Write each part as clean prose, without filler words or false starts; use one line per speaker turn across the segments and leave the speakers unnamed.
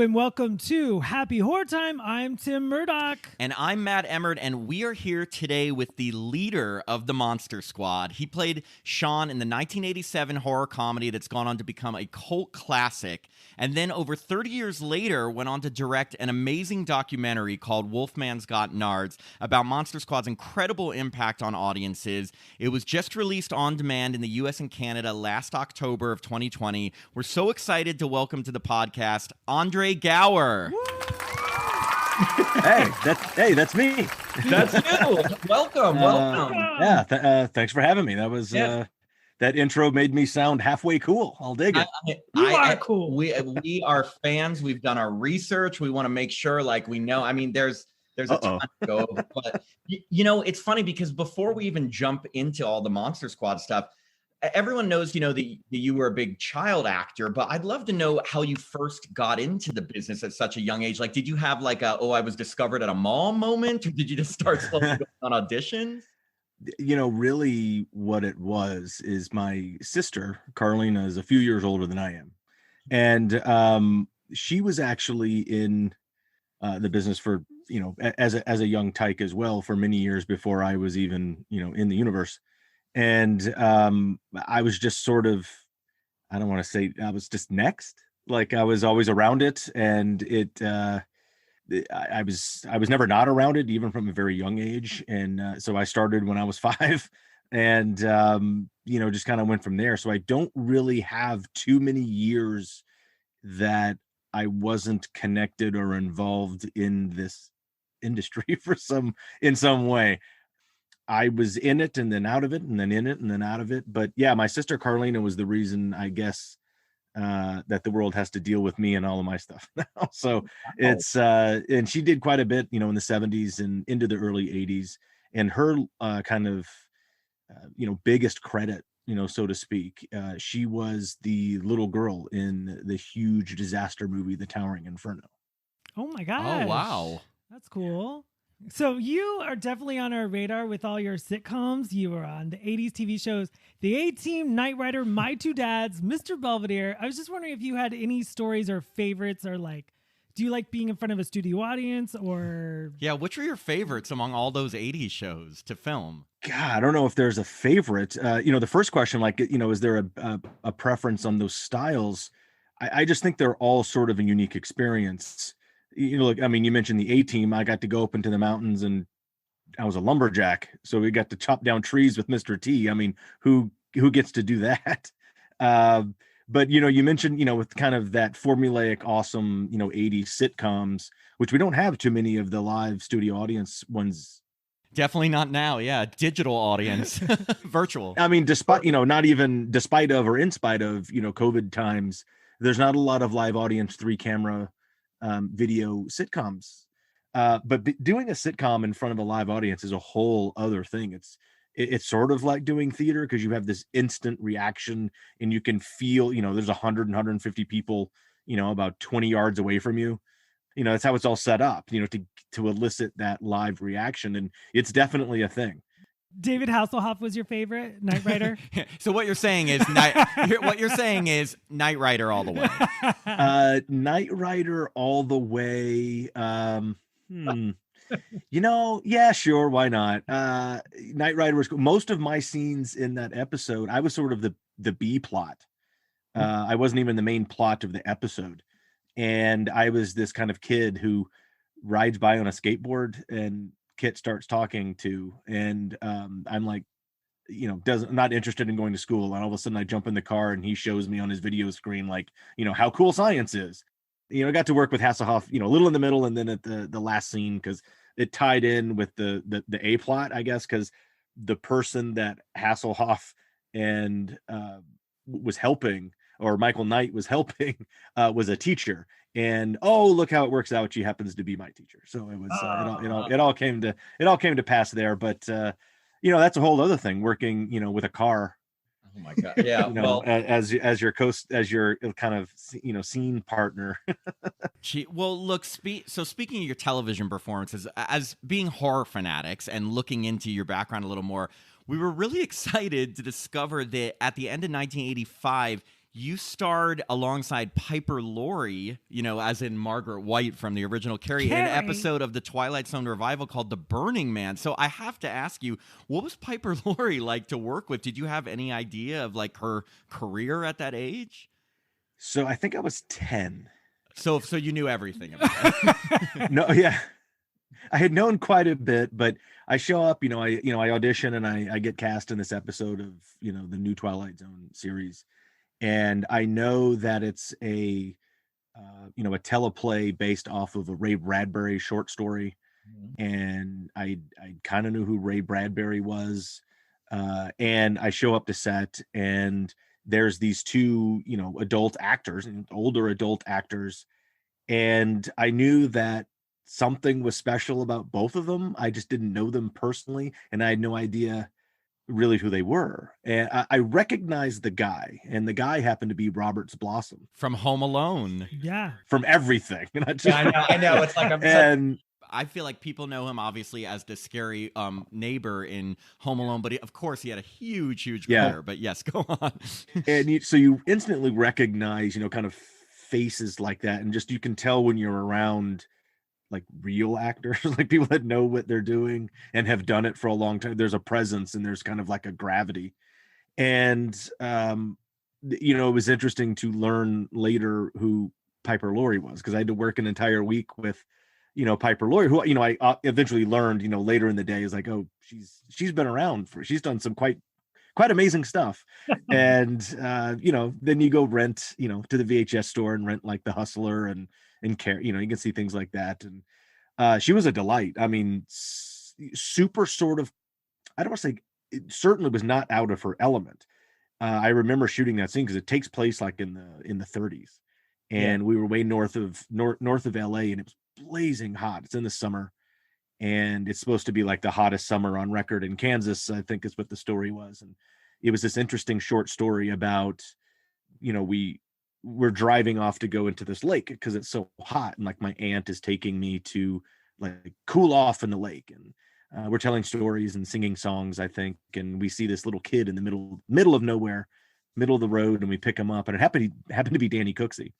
and welcome to Happy Horror Time. I'm Tim Murdoch.
And I'm Matt Emmert, and we are here today with the leader of the Monster Squad. He played Sean in the 1987 horror comedy that's gone on to become a cult classic, and then over 30 years later went on to direct an amazing documentary called Wolfman's Got Nards about Monster Squad's incredible impact on audiences. It was just released on demand in the US and Canada last October of 2020. We're so excited to welcome to the podcast Andre Gower.
That's me.
That's you. Welcome.
Yeah, thanks for having me. That was that intro made me sound halfway cool. I'll dig it.
You are cool.
We are fans. We've done our research. We want to make sure, we know. I mean, there's a ton to go over. But it's funny because before we even jump into all the Monster Squad stuff, everyone knows, that you were a big child actor, but I'd love to know how you first got into the business at such a young age. Did you have I was discovered at a mall moment, or did you just start slowly going on auditions?
Really what it was is my sister, Carlina, is a few years older than I am. And she was actually in the business for, as a young tyke as well for many years before I was even, in the universe. And I was just sort of, I don't want to say I was just next, I was always around it, and I was never not around it, even from a very young age. And so I started when I was 5, and just kind of went from there. So I don't really have too many years that I wasn't connected or involved in this industry in some way. I was in it and then out of it, and then in it and then out of it. But yeah, my sister Carlina was the reason, I guess, that the world has to deal with me and all of my stuff now. So it's and she did quite a bit, in the 70s and into the early 80s. And her biggest credit, so to speak, she was the little girl in the huge disaster movie, The Towering Inferno.
Oh my gosh.
Oh, wow.
That's cool. So you are definitely on our radar with all your sitcoms. You were on the 80s TV shows, The A-Team, Knight Rider, My Two Dads, Mr. Belvedere. I was just wondering if you had any stories or favorites, or do you like being in front of a studio audience, or...
Yeah, which are your favorites among all those 80s shows to film?
God, I don't know if there's a favorite. The first question, is there a preference on those styles? I just think they're all sort of a unique experience. You mentioned the A-Team. I got to go up into the mountains, and I was a lumberjack, so we got to chop down trees with Mr. T. I mean, who gets to do that? But you mentioned, with kind of that formulaic, awesome, 80s sitcoms, which we don't have too many of the live studio audience ones.
Definitely not now. Yeah, digital audience, virtual.
I mean, despite not even despite of or in spite of COVID times, there's not a lot of live audience 3-camera video sitcoms, but doing a sitcom in front of a live audience is a whole other thing. It's sort of like doing theater, because you have this instant reaction, and you can feel there's 150 people about 20 yards away from you. That's how it's all set up, to elicit that live reaction, and it's definitely a thing.
David Hasselhoff was your favorite Knight Rider?
So what you're saying is Knight Rider all the way.
Knight Rider all the way. Yeah, sure, why not? Knight Rider was cool. Most of my scenes in that episode, I was sort of the B plot. I wasn't even the main plot of the episode, and I was this kind of kid who rides by on a skateboard, and Kit starts talking to, and I'm like, not interested in going to school, and all of a sudden I jump in the car, and he shows me on his video screen how cool science is. I got to work with Hasselhoff a little in the middle, and then at the last scene, because it tied in with the A plot, I guess, because the person that Hasselhoff and was helping, or Michael Knight was helping, was a teacher. And look how it works out, she happens to be my teacher. So it was it all came to pass there. But that's a whole other thing, working with a car.
Oh my God! Yeah,
as your kind of scene partner.
So speaking of your television performances, as being horror fanatics and looking into your background a little more, we were really excited to discover that at the end of 1985, you starred alongside Piper Laurie, as in Margaret White from the original Carrie, in an episode of the Twilight Zone revival called The Burning Man. So I have to ask you, what was Piper Laurie like to work with? Did you have any idea of like her career at that age?
So I think I was 10.
So you knew everything about it.
No, yeah. I had known quite a bit, but I show up, I audition and I get cast in this episode of, the new Twilight Zone series. And I know that it's a teleplay based off of a Ray Bradbury short story. Mm-hmm. And I kind of knew who Ray Bradbury was. And I show up to set, and there's these two, adult actors, older adult actors. And I knew that something was special about both of them. I just didn't know them personally, and I had no idea really who they were. And I recognized the guy, and the guy happened to be Robert's Blossom
from Home Alone.
Yeah,
from everything.
I know. It's like I feel like people know him obviously as the scary neighbor in Home Alone, but of course he had a huge career. But yes, go on.
And so you instantly recognize, kind of faces like that, and just you can tell when you're around like real actors, like people that know what they're doing and have done it for a long time. There's a presence and there's kind of like a gravity. And it was interesting to learn later who Piper Laurie was, because I had to work an entire week with Piper Laurie, who I eventually learned later in the day is like, oh, she's been around she's done some quite amazing stuff. And then you go rent to the VHS store and rent like The Hustler and care, you can see things like that. And she was a delight. I mean, super sort of, I don't want to say, it certainly was not out of her element. I remember shooting that scene because it takes place like in the 30s, and we were way north of LA, and it was blazing hot. It's in the summer, and it's supposed to be like the hottest summer on record in Kansas, I think is what the story was. And it was this interesting short story about, we're driving off to go into this lake because it's so hot, and like my aunt is taking me to like cool off in the lake, and we're telling stories and singing songs, I think, and we see this little kid in the middle of nowhere, middle of the road, and we pick him up, and it happened to be Danny Cooksey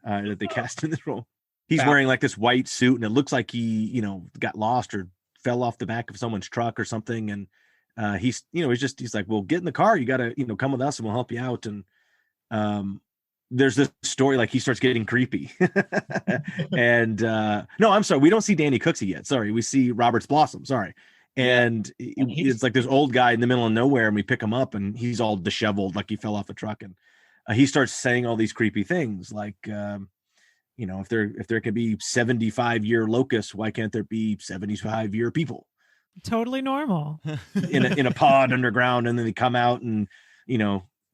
that they cast in this role. He's wearing like this white suit, and it looks like he got lost or fell off the back of someone's truck or something, and he's like, well, get in the car, you gotta come with us and we'll help you out. And there's this story, like he starts getting creepy. And no, I'm sorry, we don't see Danny Cooksey yet. Sorry, we see Robert's Blossom. Sorry. And it's like this old guy in the middle of nowhere, and we pick him up, and he's all disheveled, like he fell off a truck. And he starts saying all these creepy things, like, if there could be 75-year locusts, why can't there be 75-year people?
Totally normal.
in a pod underground, and then they come out and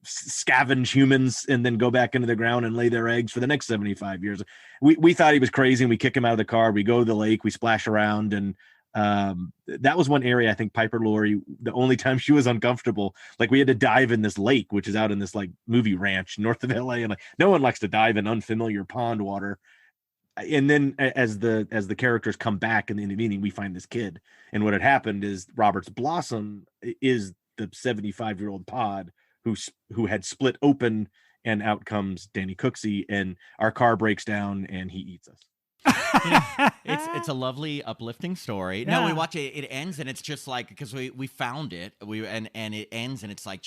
scavenge humans and then go back into the ground and lay their eggs for the next 75 years. We thought he was crazy, and we kick him out of the car. We go to the lake, we splash around, and that was one area I think Piper Laurie, the only time she was uncomfortable, like we had to dive in this lake, which is out in this like movie ranch north of LA, and like no one likes to dive in unfamiliar pond water. And then as the characters come back in the meeting, we find this kid, and what had happened is Robert's Blossom is the 75-year-old pod who had split open, and out comes Danny Cooksey, and our car breaks down and he eats us.
It's a lovely, uplifting story. Yeah. No, we watch it. It ends, and it's just like, because we found it. And it ends, and it's like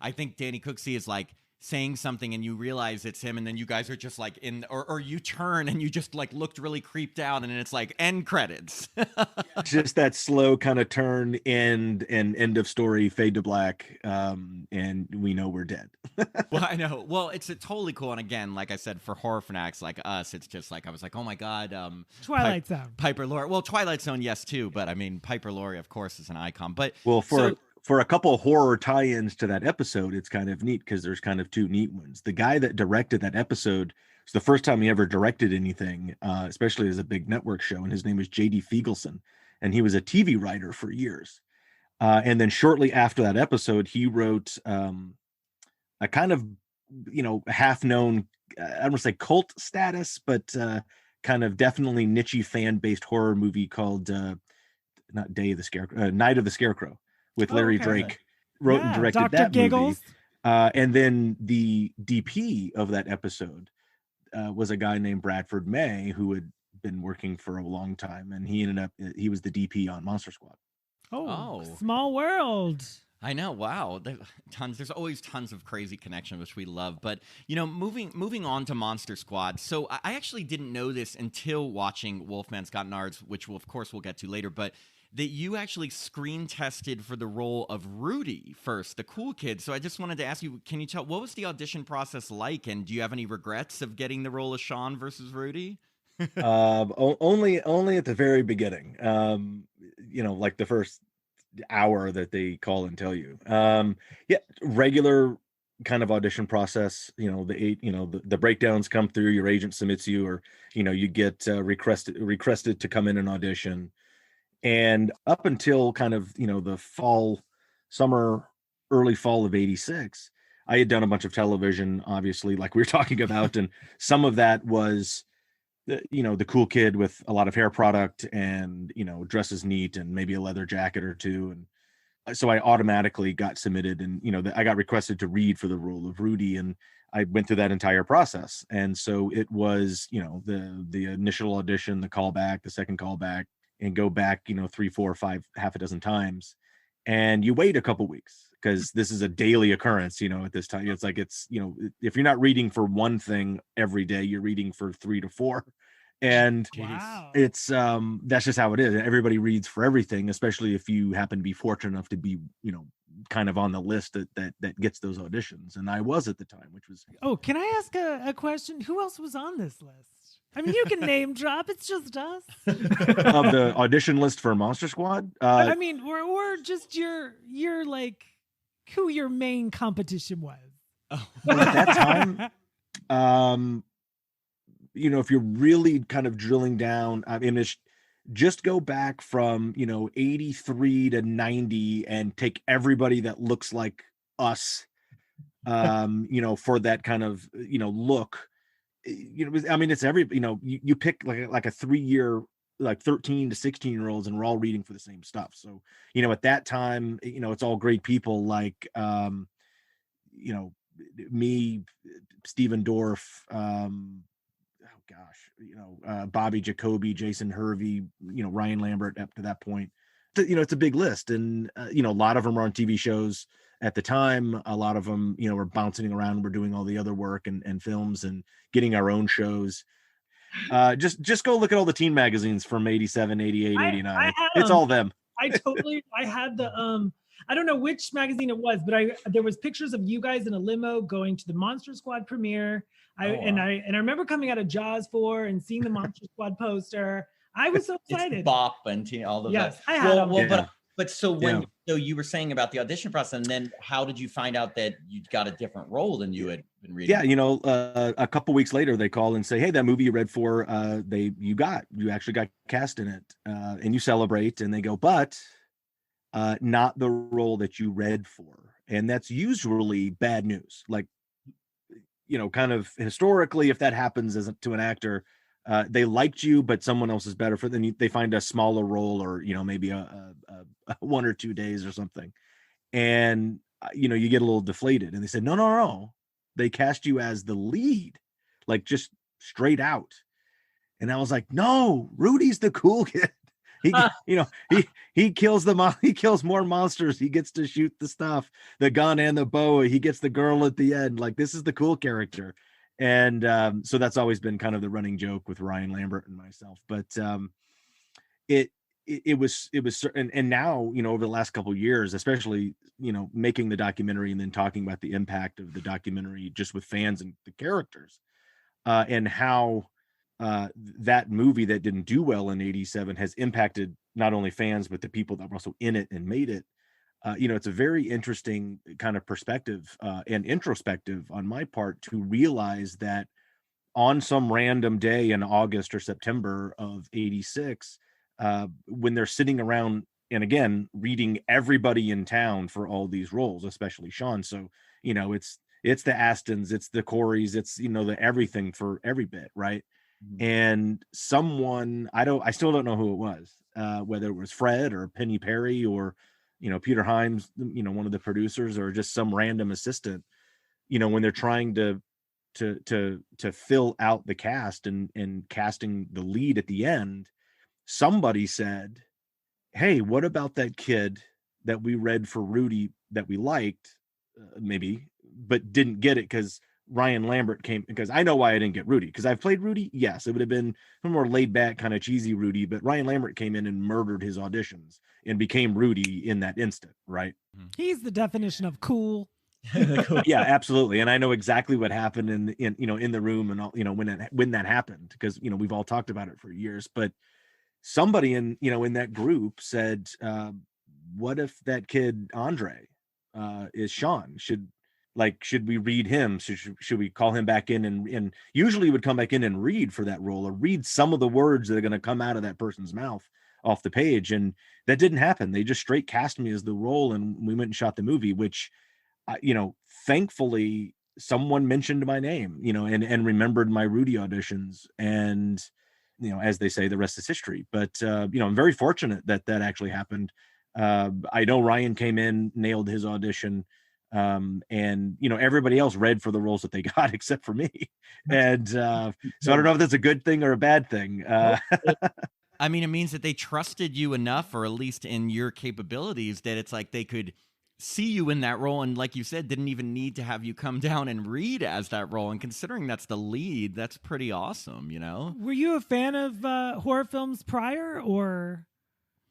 I think Danny Cooksey is like saying something, and you realize it's him, and then you guys are just like or you turn and you just like looked really creeped out, and it's like end credits.
Just that slow kind of turn and end of story, fade to black, and we know we're dead.
Well, I know. Well, it's totally cool, and again, like I said, for horror fanatics like us, it's just like I was like, oh my god,
Twilight Zone,
Piper Laurie. Well, Twilight Zone, yes too, but I mean, Piper Laurie, of course, is an icon. But
for a couple of horror tie-ins to that episode, it's kind of neat because there's kind of two neat ones. The guy that directed that episode, it's the first time he ever directed anything, especially as a big network show, and his name is J.D. Fiegelson, and he was a TV writer for years. And then shortly after that episode, he wrote a kind of, half-known, I don't want to say cult status, but kind of definitely niche fan-based horror movie called not Day of the Scarecrow, Night of the Scarecrow, with Larry Drake. Wrote and directed
Dr.
that
Giggles.
movie. And then the DP of that episode was a guy named Bradford May, who had been working for a long time, and he was the DP on Monster Squad.
Oh,
Oh.
small world.
I know. Wow. There's always tons of crazy connections, which we love. But, moving on to Monster Squad. So I actually didn't know this until watching Wolfman's Got Nards, which of course we'll get to later, but that you actually screen tested for the role of Rudy first, the cool kid. So I just wanted to ask you, can you tell, what was the audition process like? And do you have any regrets of getting the role of Sean versus Rudy?
Only at the very beginning. Like the first hour that they call and tell you. Yeah, regular kind of audition process. The breakdowns come through, your agent submits you, or you get requested to come in and audition. And up until kind of the early fall of '86, I had done a bunch of television, obviously, like we were talking about, and some of that was the cool kid with a lot of hair product and dresses neat and maybe a leather jacket or two. And so I automatically got submitted, and I got requested to read for the role of Rudy, and I went through that entire process. And so it was the initial audition, the callback, the second callback, and go back 3, 4, 5, half a dozen times, and you wait a couple weeks because this is a daily occurrence. At this time, it's like if you're not reading for one thing every day, you're reading for 3 to 4. And
Wow.
it's that's just how it is. Everybody reads for everything, especially if you happen to be fortunate enough to be kind of on the list that gets those auditions, and I was at the time, which was
Oh, can I ask a question? Who else was on this list? I mean, you can name drop. It's just us.
of the audition list for Monster Squad.
I mean, or just your like who your main competition was.
Well, at that time, if you're really kind of drilling down, I mean, just go back from 83 to 90 and take everybody that looks like us, for that kind of look. I mean, it's you pick like a 3-year, like 13 to 16-year-olds, and we're all reading for the same stuff. So at that time, it's all great people like me, Stephen Dorff, Bobby Jacoby, Jason Hervey, Ryan Lambert up to that point. It's a big list, and a lot of them are on TV shows at the time. A lot of them were bouncing around. We're doing all the other work and films and getting our own shows. Just go look at all the teen magazines from 87, 88, 89. It's all them.
I had the I don't know which magazine it was, but there was pictures of you guys in a limo going to the Monster Squad premiere. I remember coming out of Jaws 4 and seeing the Monster Squad poster. I was so excited.
It's Bop and all of
yes,
that.
I had them.
Well, but so so you were saying about the audition process, and then how did you find out that you got a different role than you had been reading?
Yeah, a couple weeks later they call and say, hey, that movie you read for, you actually got cast in it, and you celebrate, and they go, but not the role that you read for. And that's usually bad news. Like, kind of historically, if that happens to an actor, they liked you, but someone else is better for them. They find a smaller role, or maybe a 1 or 2 days or something, and you get a little deflated. And they said, no, they cast you as the lead, like just straight out. And I was like, no, Rudy's the cool kid. He kills he kills more monsters. He gets to shoot the stuff, the gun and the bow. He gets the girl at the end. Like, this is the cool character. And so that's always been kind of the running joke with Ryan Lambert and myself. But it was certain. And now, over the last couple of years, especially, making the documentary and then talking about the impact of the documentary just with fans and the characters, and how that movie that didn't do well in '87 has impacted not only fans, but the people that were also in it and made it. It's a very interesting kind of perspective and introspective on my part to realize that on some random day in August or September of '86, when they're sitting around and again reading everybody in town for all these roles, especially Sean. So it's the Astons, it's the Coreys, it's the everything for every bit, right? Mm-hmm. And someone I still don't know who it was, whether it was Fred or Penny Perry or Peter Hyams, one of the producers, or just some random assistant, when they're trying to fill out the cast and casting the lead at the end, somebody said, hey, what about that kid that we read for Rudy that we liked, maybe, but didn't get it because Ryan Lambert came, because I know why I didn't get Rudy, because I've played Rudy. Yes, it would have been a more laid back, kind of cheesy Rudy, but Ryan Lambert came in and murdered his auditions and became Rudy in that instant, right?
He's the definition of cool.
Yeah, absolutely. And I know exactly what happened in the room and all, when that happened, because we've all talked about it for years. But somebody in that group said, what if that kid Andre is Sean? Should we read him? Should we call him back in and usually he would come back in and read for that role, or read some of the words that are going to come out of that person's mouth off the page. And that didn't happen. They just straight cast me as the role, and we went and shot the movie, which thankfully someone mentioned my name, and remembered my Rudy auditions, and as they say, the rest is history. But I'm very fortunate that actually happened. I know Ryan came in, nailed his audition, and everybody else read for the roles that they got except for me. And so I don't know if that's a good thing or a bad thing.
I mean, it means that they trusted you enough, or at least in your capabilities, that it's like they could see you in that role, and like you said, didn't even need to have you come down and read as that role. And considering that's the lead, that's pretty awesome.
Were you a fan of horror films prior, or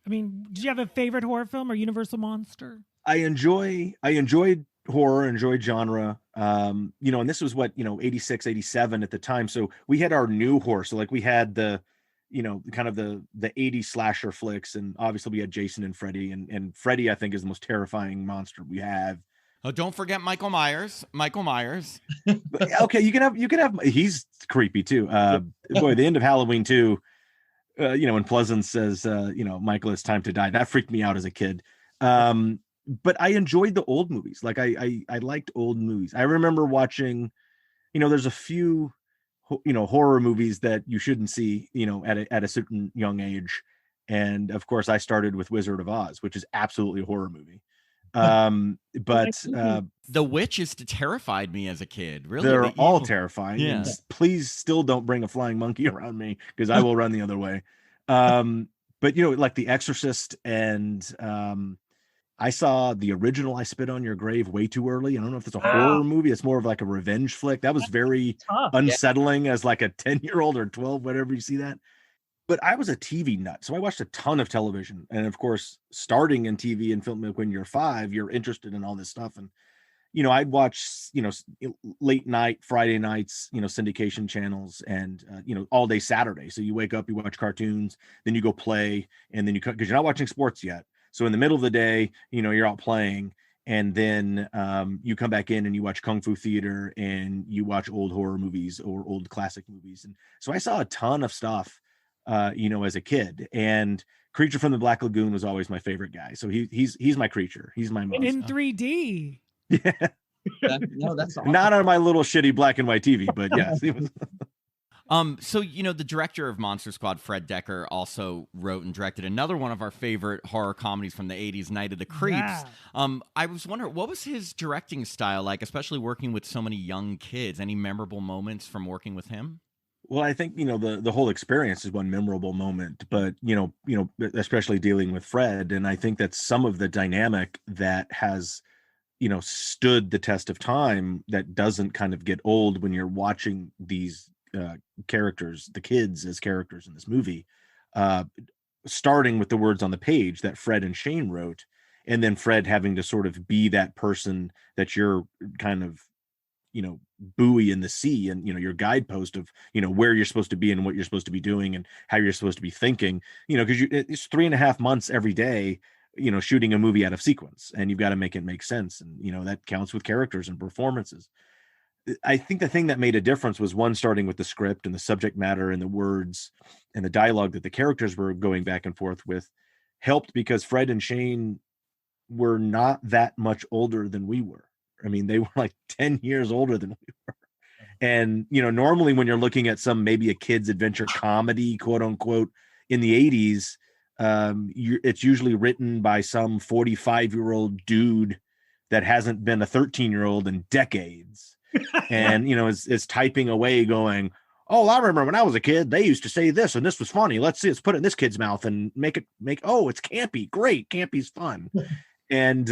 did you have a favorite horror film or Universal monster? I
enjoyed horror, enjoyed genre, and this was what 86, 87 at the time, so we had our new horror. So like we had the kind of the 80s slasher flicks, and obviously we had Jason and Freddy, and Freddy I think is the most terrifying monster we have.
Oh, don't forget Michael Myers.
Okay, you can have he's creepy too. Boy, the end of Halloween 2, when Pleasance says Michael, it's time to die, that freaked me out as a kid. But I enjoyed the old movies. Like I liked old movies. I remember watching, there's a few horror movies that you shouldn't see, at a certain young age. And of course I started with Wizard of Oz, which is absolutely a horror movie. But
The Witches terrified me as a kid. Really,
they're all terrifying.
Yeah.
And please still don't bring a flying monkey around me, because I will run the other way. But like The Exorcist, and I saw the original I Spit on Your Grave way too early. I don't know if it's a horror movie. It's more of like a revenge flick. That was very unsettling as like a 10-year-old or 12, whatever you see that. But I was a TV nut. So I watched a ton of television. And of course, starting in TV and film when you're 5, you're interested in all this stuff. And, I'd watch, late night, Friday nights, syndication channels, and, all day Saturday. So you wake up, you watch cartoons, then you go play, and then because you're not watching sports yet. So in the middle of the day, you're out playing, and then you come back in and you watch Kung Fu Theater, and you watch old horror movies or old classic movies. And so I saw a ton of stuff, as a kid. And Creature from the Black Lagoon was always my favorite guy. So he's my creature. He's my monster.
In 3D.
Yeah.
No, that's awesome.
Not on my little shitty black and white TV, but yes.
So, the director of Monster Squad, Fred Decker, also wrote and directed another one of our favorite horror comedies from the 80s, Night of the Creeps. Yeah. I was wondering, what was his directing style like, especially working with so many young kids? Any memorable moments from working with him?
Well, I think, the whole experience is one memorable moment, but, especially dealing with Fred. And I think that's some of the dynamic that has, stood the test of time, that doesn't kind of get old when you're watching these characters, the kids as characters in this movie, starting with the words on the page that Fred and Shane wrote, and then Fred having to sort of be that person that you're kind of, buoy in the sea, and, your guidepost of, where you're supposed to be and what you're supposed to be doing and how you're supposed to be thinking, because it's 3.5 months every day, shooting a movie out of sequence, and you've got to make it make sense. And, that counts with characters and performances. I think the thing that made a difference was, one, starting with the script and the subject matter and the words and the dialogue that the characters were going back and forth with, helped, because Fred and Shane were not that much older than we were. I mean, they were like 10 years older than we were. And, normally when you're looking at maybe a kid's adventure comedy, quote unquote, in the 80s, it's usually written by some 45-year-old dude that hasn't been a 13-year-old in decades, and is typing away going, oh, I remember when I was a kid, they used to say this and this was funny. Let's put it in this kid's mouth and make oh, it's campy. Great. Campy's fun. And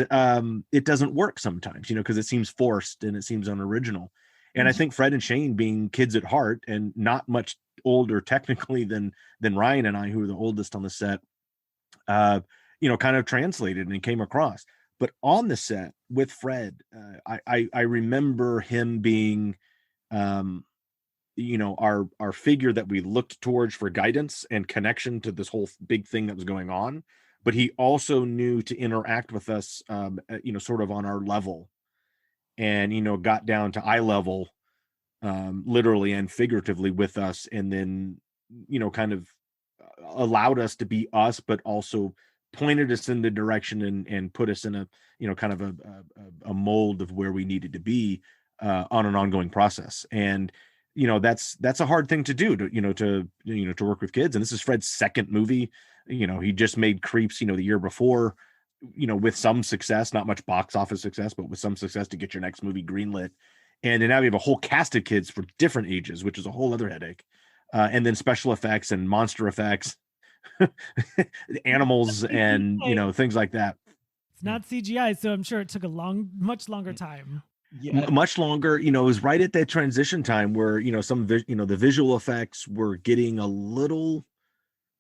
it doesn't work sometimes, because it seems forced and it seems unoriginal. And I think Fred and Shane, being kids at heart and not much older technically than Ryan and I, who are the oldest on the set, kind of translated and came across. But on the set with Fred, I remember him being, our figure that we looked towards for guidance and connection to this whole big thing that was going on. But he also knew to interact with us, sort of on our level, and, got down to eye level, literally and figuratively with us. And then, kind of allowed us to be us, but also pointed us in the direction and put us in a, kind of a mold of where we needed to be on an ongoing process. And, that's a hard thing to do to work with kids. And this is Fred's second movie. He just made Creeps, the year before, with some success, not much box office success, but with some success to get your next movie greenlit. And then now we have a whole cast of kids for different ages, which is a whole other headache. And then special effects and monster effects, animals and, things like that.
It's not CGI, so I'm sure it took much longer time.
Yeah. Much longer. It was right at that transition time where, the visual effects were getting a little,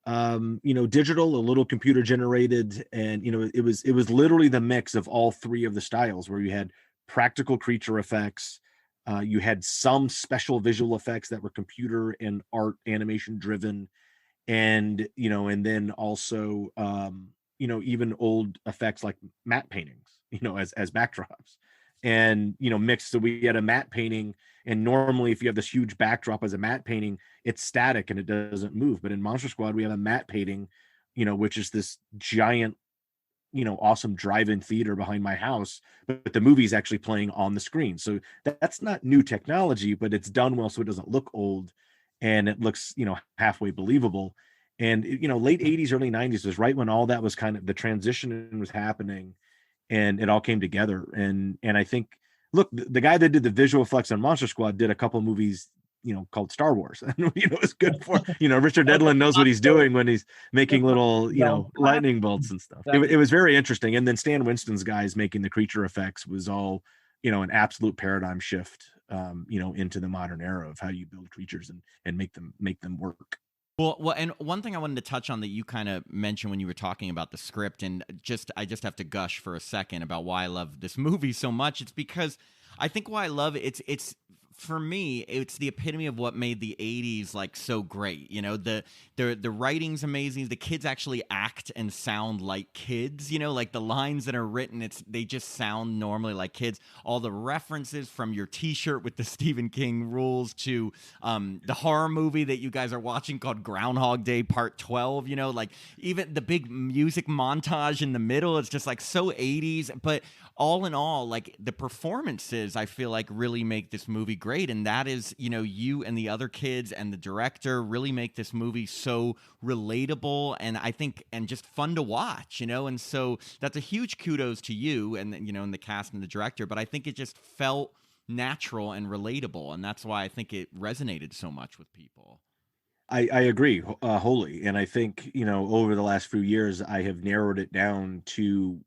digital, a little computer generated. And, it was literally the mix of all three of the styles, where you had practical creature effects, you had some special visual effects that were computer and art animation driven, and and then also even old effects like matte paintings, as backdrops, and mixed. So we had a matte painting, and normally if you have this huge backdrop as a matte painting, it's static and it doesn't move. But in Monster Squad we have a matte painting, which is this giant, awesome drive-in theater behind my house, but the movie's actually playing on the screen. So that's not new technology, but it's done well, so it doesn't look old and it looks, halfway believable. And late 80s, early 90s was right when all that was kind of, the transition was happening, and it all came together. And I think, look, the guy that did the visual effects on Monster Squad did a couple movies, called Star Wars. It's good for, Richard Edlund knows what he's doing when he's making little, lightning bolts and stuff. It was very interesting. And then Stan Winston's guys making the creature effects was all, an absolute paradigm shift, into the modern era of how you build creatures and make them work.
Well, and one thing I wanted to touch on that you kind of mentioned when you were talking about the script, and I just have to gush for a second about why I love this movie so much. It's because I think why I love it, it's for me, it's the epitome of what made the 80s like so great. The writing's amazing. The kids actually act and sound like kids, like the lines that are written, they just sound normally like kids. All the references from your t-shirt with the Stephen King rules to the horror movie that you guys are watching called Groundhog Day Part 12, like even the big music montage in the middle, it's just like so 80s. But all in all, like the performances, I feel like really make this movie great. And that is, you and the other kids and the director really make this movie so relatable and I think, and just fun to watch, and so that's a huge kudos to you and, and the cast and the director. But I think it just felt natural and relatable. And that's why I think it resonated so much with people.
I agree wholly. And I think, over the last few years, I have narrowed it down to,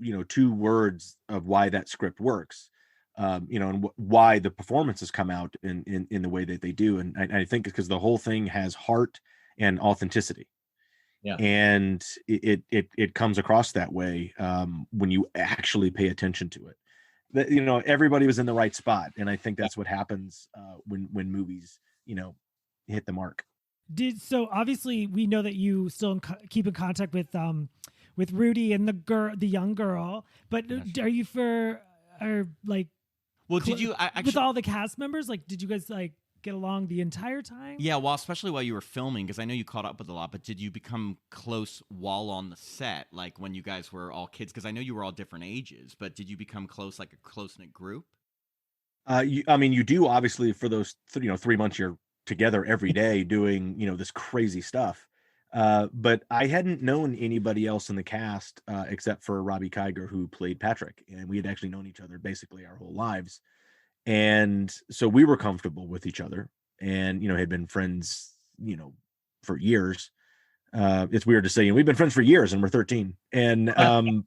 2 words of why that script works, and why the performances come out in the way that they do. And I think it's because the whole thing has heart and authenticity. Yeah. And it comes across that way when you actually pay attention to it. That, everybody was in the right spot. And I think that's what happens when movies, hit the mark.
So obviously we know that you still keep in contact with Rudy and the young girl, but are you did you actually, with all the cast members, like, did you guys like get along the entire time?
Yeah, well, especially while you were filming, because I know you caught up with a lot, but did you become close while on the set, like when you guys were all kids? Because I know you were all different ages, but did you become close, like a close-knit group?
You do, obviously, for those 3 months you're together every day doing, this crazy stuff. But I hadn't known anybody else in the cast except for Robbie Kiger, who played Patrick, and we had actually known each other basically our whole lives. And so we were comfortable with each other, and had been friends, for years. It's weird to say, we've been friends for years, and we're 13. And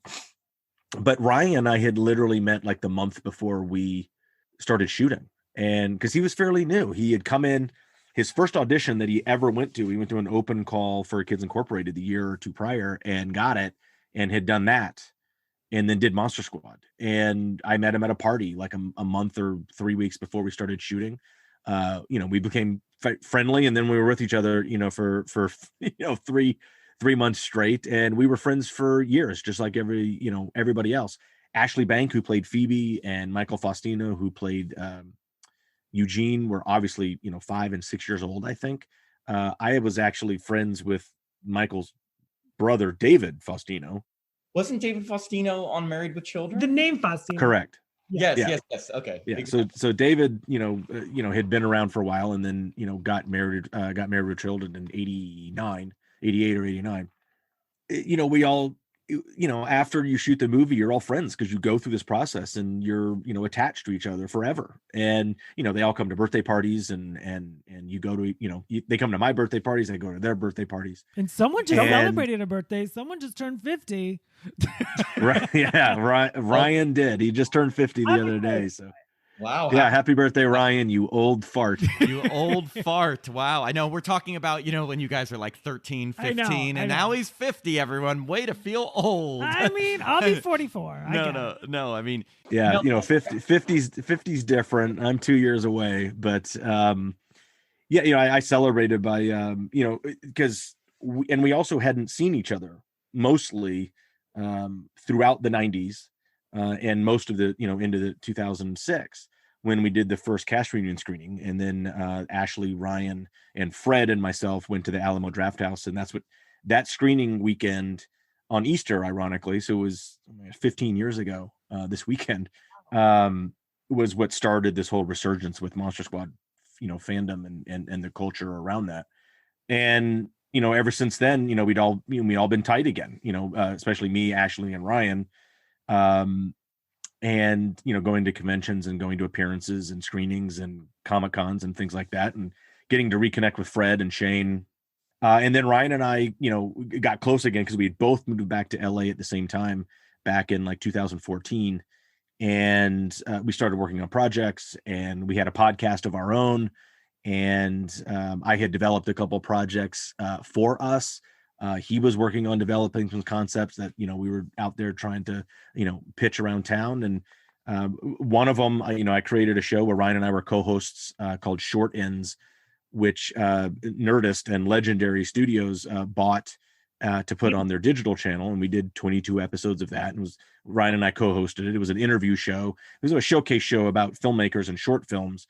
but Ryan, I had literally met like the month before we started shooting, and because he was fairly new, he had come in. His first audition that he ever went to, he went to an open call for Kids Incorporated the year or two prior and got it, and had done that, and then did Monster Squad. And I met him at a party like a month or 3 weeks before we started shooting. We became friendly, and then we were with each other, for 3 months straight, and we were friends for years, just like everybody else. Ashley Bank, who played Phoebe, and Michael Faustino, who played Eugene, were obviously 5 and 6 years old, I think. I was actually friends with Michael's brother, David Faustino.
Wasn't David Faustino on Married with Children?
The name Faustino.
Correct.
Yes,
Yeah.
yes. Okay.
Yeah.
Exactly.
So David, had been around for a while, and then got married with children in 89, 88 or 89. We all, after you shoot the movie, you're all friends because you go through this process, and you're attached to each other forever. And they all come to birthday parties, and you go to they come to my birthday parties, I go to their birthday parties.
And someone just celebrated a birthday. Someone just turned 50.
Right? Yeah, Ryan did. He just turned 50 the other day. So.
Wow.
Yeah, happy birthday, Ryan, you old fart.
You old fart. Wow. I know we're talking about, when you guys are like 13, 15,
I know.
now he's 50, everyone. Way to feel old.
I mean, I'll be 44.
No. I mean,
yeah, 50's different. I'm 2 years away, but I celebrated by because we also hadn't seen each other mostly throughout the 90s. And most of the, into the 2006, when we did the first cast reunion screening. And then Ashley, Ryan, and Fred and myself went to the Alamo Drafthouse. And that's what that screening weekend on Easter, ironically, so it was 15 years ago this weekend, was what started this whole resurgence with Monster Squad, fandom and the culture around that. And, ever since then, we'd all been tight again, especially me, Ashley, and Ryan. And going to conventions and going to appearances and screenings and Comic-Cons and things like that, and getting to reconnect with Fred and Shane. And then Ryan and I, got close again because we had both moved back to LA at the same time back in like 2014. And we started working on projects, and we had a podcast of our own. And I had developed a couple projects for us. He was working on developing some concepts that, we were out there trying to, pitch around town. And one of them, I created a show where Ryan and I were co-hosts called Short Ends, which Nerdist and Legendary Studios bought to put on their digital channel. And we did 22 episodes of that. And it was Ryan and I co-hosted it. It was an interview show. It was a showcase show about filmmakers and short films.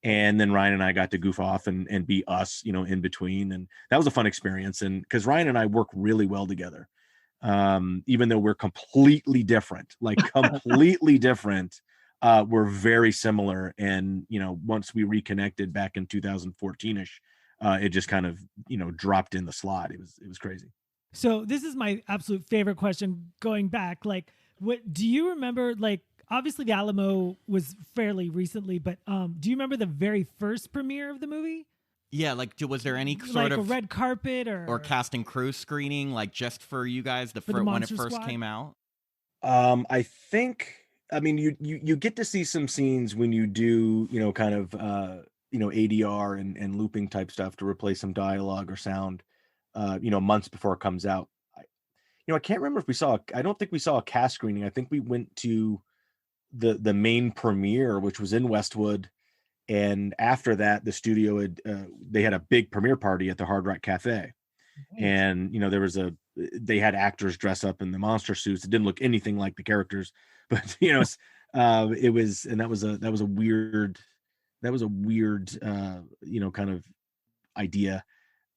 And then Ryan and I got to goof off and be us, in between. And that was a fun experience. And because Ryan and I work really well together, even though we're completely different, we're very similar. And, once we reconnected back in 2014-ish, it just kind of, dropped in the slot. It was crazy.
So this is my absolute favorite question going back. Like, what do you remember? Like, obviously the Alamo was fairly recently, but do you remember the very first premiere of the movie?
Yeah, like was there any sort
like
of
a red carpet or
cast and crew screening, like just for you guys when it first came out?
I think, you get to see some scenes when you do, kind of ADR and looping type stuff to replace some dialogue or sound, months before it comes out. I can't remember if I don't think we saw a cast screening. I think we went to the main premiere, which was in Westwood, and after that the studio they had a big premiere party at the Hard Rock Cafe. Nice. And they had actors dress up in the monster suits. It didn't look anything like the characters, but it was and that was a weird kind of idea.